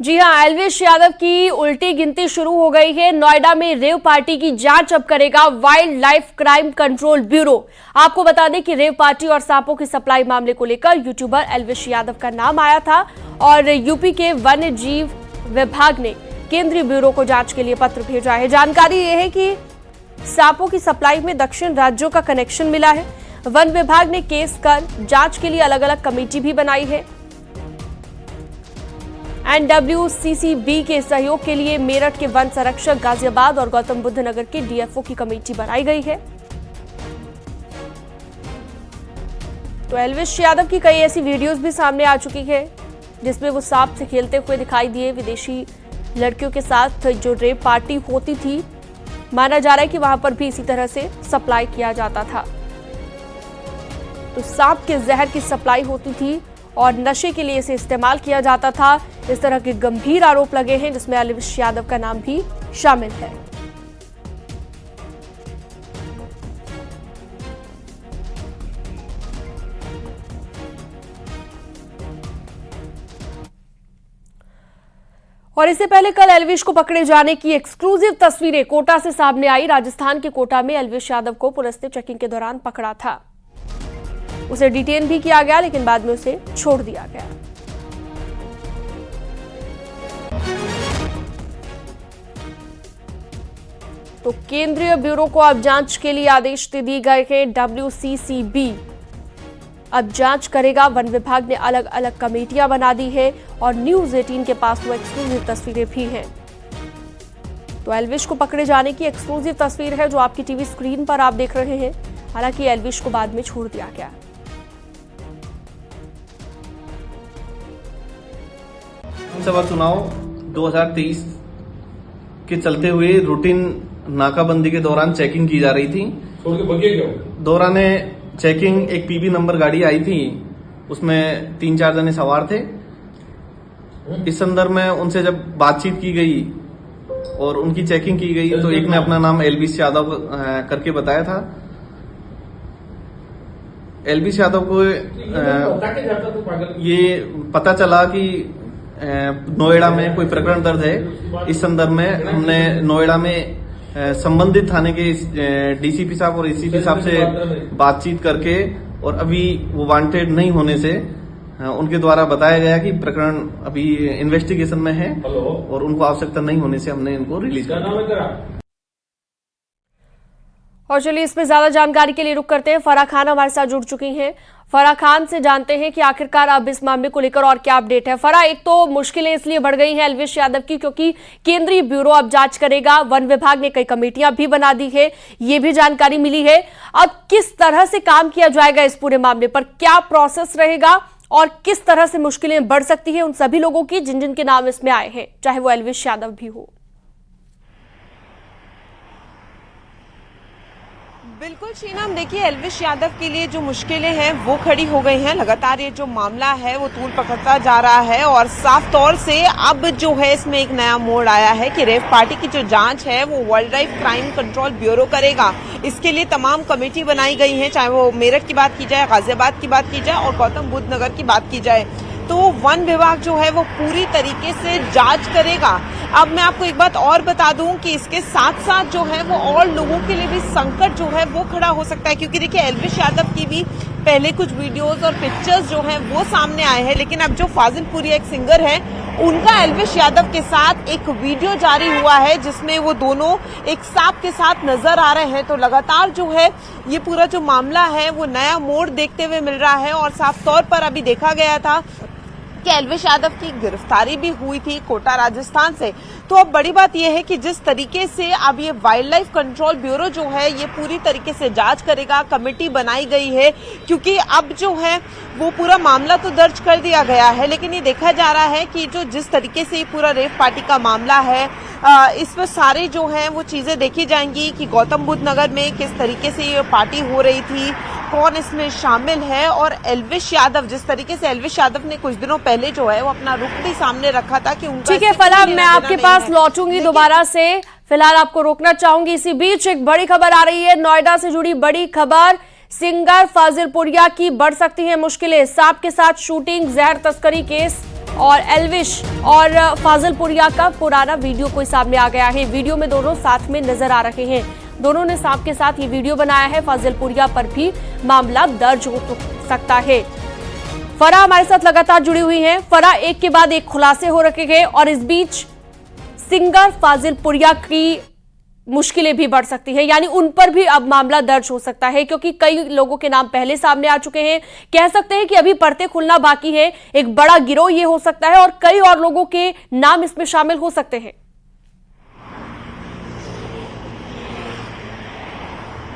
जी हां, एल्विश यादव की उल्टी गिनती शुरू हो गई है। नोएडा में रेव पार्टी की जांच अब करेगा wild life crime control bureau. आपको बता दें कि रेव पार्टी और सांपों की सप्लाई मामले को लेकर यूट्यूबर एल्विश यादव का नाम आया था और यूपी के वन्य जीव विभाग ने केंद्रीय ब्यूरो को जांच के लिए पत्र भेजा है। जानकारी यह है कि सांपों की सप्लाई में दक्षिण राज्यों का कनेक्शन मिला है। वन विभाग ने केस कर जांच के लिए अलग अलग कमेटी भी बनाई है। NWCCB के सहयोग के लिए मेरठ के वन संरक्षक, गाजियाबाद और गौतम बुद्ध नगर के DFO की कमेटी बनाई गई है। तो एल्विश यादव की कई ऐसी वीडियोस भी सामने आ चुकी है जिसमें वो सांप से खेलते हुए दिखाई दिए। विदेशी लड़कियों के साथ जो रेप पार्टी होती थी, माना जा रहा है कि वहां पर भी इसी तरह से सप्लाई किया जाता था। तो सांप के जहर की सप्लाई होती थी और नशे के लिए इसे इस्तेमाल किया जाता था। इस तरह के गंभीर आरोप लगे हैं जिसमें एल्विश यादव का नाम भी शामिल है। और इससे पहले कल एल्विश को पकड़े जाने की एक्सक्लूसिव तस्वीरें कोटा से सामने आई। राजस्थान के कोटा में एल्विश यादव को पुलिस ने चेकिंग के दौरान पकड़ा था। उसे डिटेन भी किया गया लेकिन बाद में उसे छोड़ दिया गया। तो केंद्रीय ब्यूरो को अब जांच के लिए आदेश दे दिए गए हैं। WCCB अब जांच करेगा। वन विभाग ने अलग अलग कमेटियां बना दी है और न्यूज 18 के पास वो एक्सक्लूसिव तस्वीरें भी हैं। तो एल्विश को पकड़े जाने की एक्सक्लूसिव तस्वीर है जो आपकी टीवी स्क्रीन पर आप देख रहे हैं। हालांकि एल्विश को बाद में छोड़ दिया गया। विधानसभा चुनाव 2023 के चलते हुए रूटीन नाकाबंदी के दौरान चेकिंग की जा रही थी। दौरान चेकिंग एक PB नंबर गाड़ी आई थी, उसमें 3-4 जने सवार थे। इस संदर्भ में उनसे जब बातचीत की गई और उनकी चेकिंग की गई तो एक ने अपना नाम एल्विश यादव करके बताया था। एल्विश यादव को ये पता चला कि नोएडा में कोई प्रकरण दर्ज है। इस संदर्भ में हमने नोएडा में संबंधित थाने के DCP साहब और ACP साहब से बातचीत करके और अभी वो वांटेड नहीं होने से उनके द्वारा बताया गया कि प्रकरण अभी इन्वेस्टिगेशन में है और उनको आवश्यकता नहीं होने से हमने इनको रिलीज कर दिया। और चलिए इसमें ज्यादा जानकारी के लिए रुक करते हैं। फराह खान हमारे साथ जुड़ चुकी हैं। फराह खान से जानते हैं कि आखिरकार अब इस मामले को लेकर और क्या अपडेट है। फराह, एक तो मुश्किलें इसलिए बढ़ गई हैं एल्विश यादव की क्योंकि केंद्रीय ब्यूरो अब जांच करेगा। वन विभाग ने कई कमेटियां भी बना दी है, ये भी जानकारी मिली है। अब किस तरह से काम किया जाएगा इस पूरे मामले पर, क्या प्रोसेस रहेगा और किस तरह से मुश्किलें बढ़ सकती है उन सभी लोगों की जिन जिन के नाम इसमें आए हैं, चाहे वो एल्विश यादव भी हो। बिल्कुल शीनम, देखिए एल्विश यादव के लिए जो मुश्किलें हैं वो खड़ी हो गई हैं। लगातार ये जो मामला है वो तूल पकड़ता जा रहा है और साफ तौर से अब जो है इसमें एक नया मोड़ आया है कि रेव पार्टी की जो जांच है वो wild life crime control bureau करेगा। इसके लिए तमाम कमेटी बनाई गई है, चाहे वो मेरठ की बात की जाए, गाजियाबाद की बात की जाए और गौतम बुद्ध नगर की बात की जाए। तो वन विभाग जो है वो पूरी तरीके से जांच करेगा। अब मैं आपको एक बात और बता दूं कि इसके साथ साथ जो है वो और लोगों के लिए भी संकट जो है वो खड़ा हो सकता है, क्योंकि देखिए एल्विश यादव की भी पहले कुछ वीडियोस और पिक्चर्स जो हैं वो सामने आए हैं, लेकिन अब जो फाजिल पुरिया एक सिंगर है उनका एल्विश यादव के साथ एक वीडियो जारी हुआ है जिसमें वो दोनों एक सांप के साथ नजर आ रहे हैं। तो लगातार जो है ये पूरा जो मामला है वो नया मोड़ देखते हुए मिल रहा है और साफ तौर पर अभी देखा गया था कि एल्विश यादव की गिरफ्तारी भी हुई थी कोटा राजस्थान से। तो अब बड़ी बात यह है कि जिस तरीके से अब ये वाइल्ड लाइफ कंट्रोल ब्यूरो जो है ये पूरी तरीके से जांच करेगा, कमेटी बनाई गई है, क्योंकि अब जो है वो पूरा मामला तो दर्ज कर दिया गया है, लेकिन ये देखा जा रहा है कि जो जिस तरीके से ये पूरा रेप पार्टी का मामला है इसमें सारी जो है वो चीजें देखी जाएंगी कि गौतम बुद्ध नगर में किस तरीके से ये पार्टी हो रही थी, कौन इसमें शामिल है और एल्विश यादव, जिस तरीके से एल्विश यादव ने कुछ दिनों पहले जो है वो अपना रुख भी सामने रखा था कि उनका। ठीक है फलाह, मैं आपके पास लौटूंगी दोबारा से, फिलहाल आपको रोकना चाहूंगी। इसी बीच एक बड़ी खबर आ रही है, नोएडा से जुड़ी बड़ी खबर। सिंगर फाजिल पुरिया की बढ़ सकती है मुश्किलें। सांप के साथ शूटिंग, जहर तस्करी केस और एल्विश और फाजिलपुरिया का पुराना वीडियो कोई सामने आ गया है। वीडियो में दोनों साथ में नजर आ रहे हैं। दोनों ने सांप के साथ ये वीडियो बनाया है। फाजिलपुरिया पर भी मामला दर्ज हो सकता है। फराह हमारे साथ लगातार जुड़ी हुई हैं। फराह, एक के बाद एक खुलासे हो रखे हैं और इस बीच सिंगर फाजिलपुरिया की मुश्किलें भी बढ़ सकती हैं, यानी उन पर भी अब मामला दर्ज हो सकता है, क्योंकि कई लोगों के नाम पहले सामने आ चुके हैं। कह सकते हैं कि अभी पर्दे खुलना बाकी है। एक बड़ा गिरोह ये हो सकता है और कई और लोगों के नाम इसमें शामिल हो सकते हैं।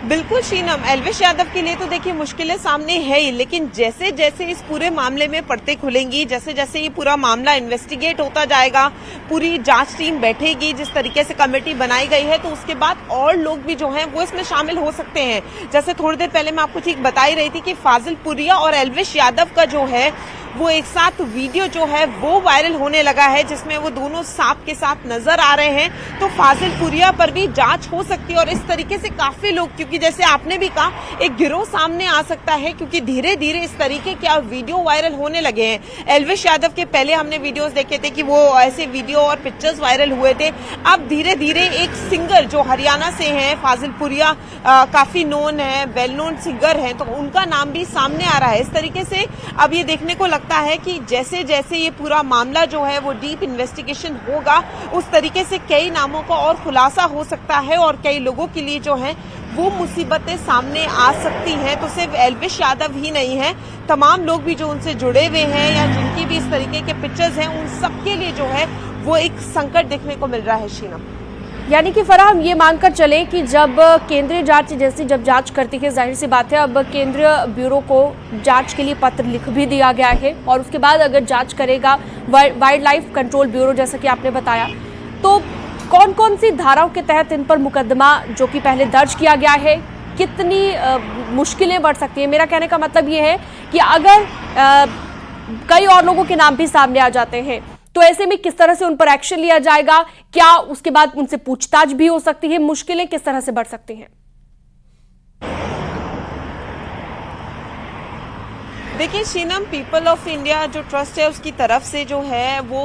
बिल्कुल शीनम, एल्विश यादव के लिए तो देखिए मुश्किलें सामने है ही, लेकिन जैसे जैसे इस पूरे मामले में पर्दे खुलेंगी, जैसे जैसे ये पूरा मामला इन्वेस्टिगेट होता जाएगा, पूरी जांच टीम बैठेगी, जिस तरीके से कमेटी बनाई गई है, तो उसके बाद और लोग भी जो हैं वो इसमें शामिल हो सकते हैं। जैसे थोड़ी देर पहले मैं आपको ठीक बता ही रही थी कि फाजिलपुरिया और एल्विश यादव का जो है वो एक साथ वीडियो जो है वो वायरल होने लगा है, जिसमें वो दोनों सांप के साथ नजर आ रहे हैं। तो फाजिलपुरिया पर भी जांच हो सकती है और इस तरीके से काफी लोग, क्योंकि जैसे आपने भी कहा, एक गिरोह सामने आ सकता है, क्योंकि धीरे धीरे इस तरीके के वीडियो वायरल होने लगे हैं। एल्विश यादव के पहले हमने वीडियोस देखे थे कि वो ऐसे वीडियो और पिक्चर्स वायरल हुए थे। अब धीरे धीरे एक सिंगर जो हरियाणा से है, फाजिलपुरिया काफी नोन है, वेल नोन सिंगर है, तो उनका नाम भी सामने आ रहा है। इस तरीके से अब ये देखने को लगता है कि जैसे जैसे ये पूरा मामला जो है वो डीप इन्वेस्टिगेशन होगा, उस तरीके से कई नामों का और खुलासा हो सकता है और कई लोगों के लिए जो है वो मुसीबतें सामने आ सकती हैं। तो सिर्फ एल्विश यादव ही नहीं है, तमाम लोग भी जो उनसे जुड़े हुए हैं या जिनकी भी इस तरीके के पिक्चर्स हैं, उन सबके लिए जो है वो एक संकट देखने को मिल रहा है। शीनम, यानी कि फराह, हम ये मानकर चले कि जब केंद्रीय जांच एजेंसी जब जांच करती है, जाहिर सी बात है अब केंद्रीय ब्यूरो को जांच के लिए पत्र लिख भी दिया गया है और उसके बाद अगर जांच करेगा वाइल्ड लाइफ कंट्रोल ब्यूरो, जैसा कि आपने बताया, तो कौन कौन सी धाराओं के तहत इन पर मुकदमा जो कि पहले दर्ज किया गया है, कितनी मुश्किलें बढ़ सकती है। मेरा कहने का मतलब ये है कि अगर कई और लोगों के नाम भी सामने आ जाते हैं, तो ऐसे में किस तरह से उन पर एक्शन लिया जाएगा, क्या उसके बाद उनसे पूछताछ भी हो सकती है, मुश्किलें किस तरह से बढ़ सकती हैं? देखिए शीनम, पीपल ऑफ इंडिया जो ट्रस्ट है उसकी तरफ से जो है वो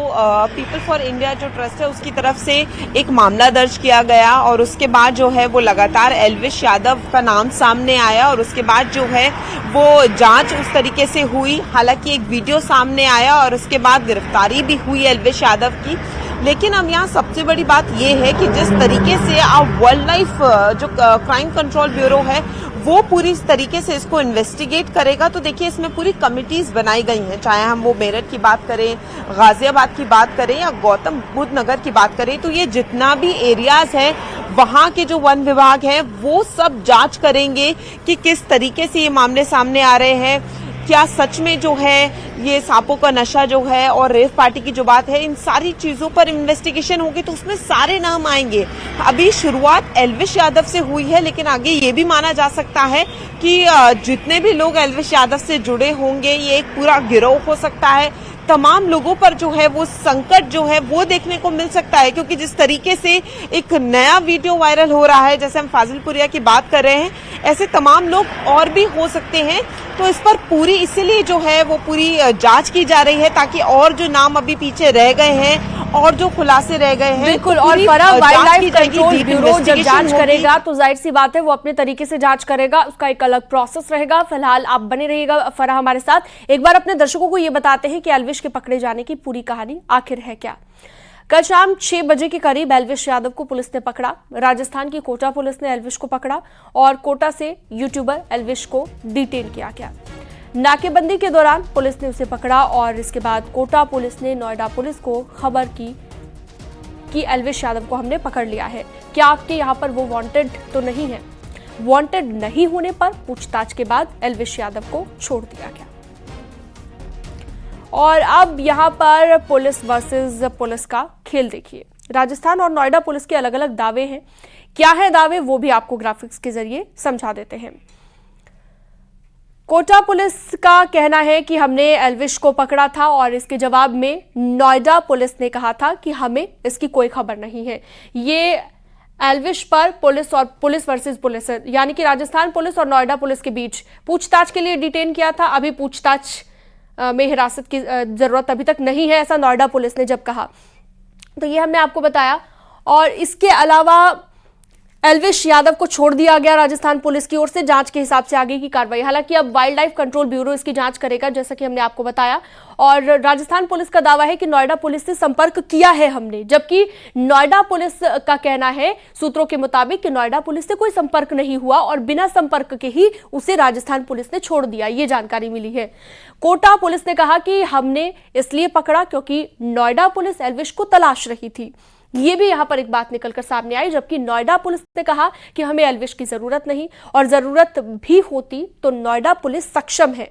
पीपल फॉर इंडिया जो ट्रस्ट है उसकी तरफ से एक मामला दर्ज किया गया और उसके बाद जो है वो लगातार एल्विश यादव का नाम सामने आया और उसके बाद जो है वो जांच उस तरीके से हुई। हालांकि एक वीडियो सामने आया और उसके बाद गिरफ्तारी भी हुई एल्विश यादव की। लेकिन अब यहाँ सबसे बड़ी बात ये है कि जिस तरीके से अब वाइल्ड लाइफ जो क्राइम कंट्रोल ब्यूरो है वो पूरी इस तरीके से इसको इन्वेस्टिगेट करेगा, तो देखिए इसमें पूरी कमिटीज बनाई गई हैं, चाहे हम वो मेरठ की बात करें, गाजियाबाद की बात करें या गौतम बुद्ध नगर की बात करें, तो ये जितना भी एरियाज हैं वहाँ के जो वन विभाग है वो सब जांच करेंगे कि किस तरीके से ये मामले सामने आ रहे हैं, क्या सच में जो है ये सांपों का नशा जो है और रेव पार्टी की जो बात है, इन सारी चीजों पर इन्वेस्टिगेशन होगी तो उसमें सारे नाम आएंगे। अभी शुरुआत एल्विश यादव से हुई है, लेकिन आगे ये भी माना जा सकता है कि जितने भी लोग एल्विश यादव से जुड़े होंगे ये एक पूरा गिरोह हो सकता है। तमाम लोगों पर जो है वो संकट जो है वो देखने को मिल सकता है, क्योंकि जिस तरीके से एक नया वीडियो वायरल हो रहा है, जैसे हम फाजिलपुरिया की बात कर रहे हैं, ऐसे तमाम लोग और भी हो सकते हैं। तो इस पर पूरी इसीलिए जो है वो पूरी जांच की जा रही है ताकि और जो नाम अभी पीछे रह गए हैं और जो खुलासे रह गए हैं, बिल्कुल। और Farah, wild life control bureau जब जांच करेगा तो जाहिर सी बात है वो अपने तरीके से जांच करेगा, उसका एक अलग प्रोसेस रहेगा। फिलहाल आप बने रहिएगा फराह हमारे साथ। एक बार अपने दर्शकों को ये बताते हैं कि एल्विश के पकड़े जाने की पूरी कहानी आखिर है क्या। कल शाम 6 बजे के करीब एल्विश यादव को पुलिस ने पकड़ा। राजस्थान की कोटा पुलिस ने एल्विश को पकड़ा और कोटा से यूट्यूबर एल्विश को डिटेन किया गया। नाकेबंदी के दौरान पुलिस ने उसे पकड़ा और इसके बाद कोटा पुलिस ने नोएडा पुलिस को खबर की कि एल्विश यादव को हमने पकड़ लिया है। क्या आपके यहाँ पर वो वांटेड तो नहीं है? वांटेड नहीं होने पर पूछताछ के बाद एल्विश यादव को छोड़ दिया गया। और अब यहाँ पर पुलिस वर्सेस पुलिस का खेल देखिए। राजस्थान और नोएडा पुलिस के अलग अलग दावे हैं। क्या है दावे वो भी आपको ग्राफिक्स के जरिए समझा देते हैं। कोटा पुलिस का कहना है कि हमने एल्विश को पकड़ा था और इसके जवाब में नोएडा पुलिस ने कहा था कि हमें इसकी कोई खबर नहीं है। ये एल्विश पर पुलिस और पुलिस वर्सेस पुलिस यानी कि राजस्थान पुलिस और नोएडा पुलिस के बीच पूछताछ के लिए डिटेन किया था। अभी पूछताछ में हिरासत की जरूरत अभी तक नहीं है, ऐसा नोएडा पुलिस ने जब कहा। तो ये हमने आपको बताया। और इसके अलावा एल्विश यादव को छोड़ दिया गया राजस्थान पुलिस की ओर से जांच के हिसाब से आगे की कार्रवाई। हालांकि अब वाइल्ड लाइफ कंट्रोल ब्यूरो इसकी जांच करेगा, जैसा कि हमने आपको बताया। और राजस्थान पुलिस का दावा है कि नोएडा पुलिस से संपर्क किया है हमने, जबकि नोएडा पुलिस का कहना है सूत्रों के मुताबिक कि नोएडा पुलिस से कोई संपर्क नहीं हुआ और बिना संपर्क के ही उसे राजस्थान पुलिस ने छोड़ दिया, ये जानकारी मिली है। कोटा पुलिस ने कहा कि हमने इसलिए पकड़ा क्योंकि नोएडा पुलिस एल्विश को तलाश रही थी। ये भी यहां पर एक बात निकलकर सामने आई, जबकि नोएडा पुलिस ने कहा कि हमें एल्विश की जरूरत नहीं, और जरूरत भी होती तो नोएडा पुलिस सक्षम है।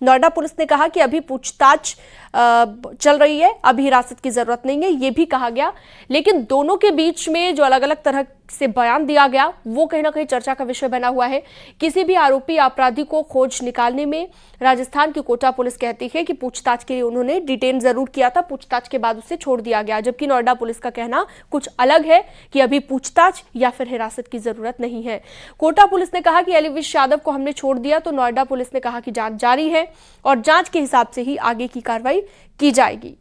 नोएडा पुलिस ने कहा कि अभी पूछताछ चल रही है, अभी हिरासत की जरूरत नहीं है, ये भी कहा गया। लेकिन दोनों के बीच में जो अलग अलग तरह से बयान दिया गया वो कहीं ना कहीं चर्चा का विषय बना हुआ है। किसी भी आरोपी अपराधी को खोज निकालने में राजस्थान की कोटा पुलिस कहती है कि पूछताछ के लिए उन्होंने डिटेन जरूर किया था, पूछताछ के बाद उसे छोड़ दिया गया, जबकि नोएडा पुलिस का कहना कुछ अलग है कि अभी पूछताछ या फिर हिरासत की जरूरत नहीं है। कोटा पुलिस ने कहा कि एल्विश यादव को हमने छोड़ दिया, तो नोएडा पुलिस ने कहा कि जांच जारी है और जांच के हिसाब से ही आगे की कार्रवाई की जाएगी।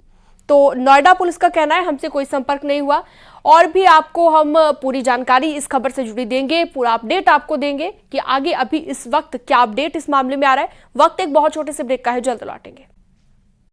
तो नोएडा पुलिस का कहना है हमसे कोई संपर्क नहीं हुआ। और भी आपको हम पूरी जानकारी इस खबर से जुड़ी देंगे, पूरा अपडेट आपको देंगे कि आगे अभी इस वक्त क्या अपडेट इस मामले में आ रहा है। वक्त एक बहुत छोटे से ब्रेक का है, जल्द लौटेंगे।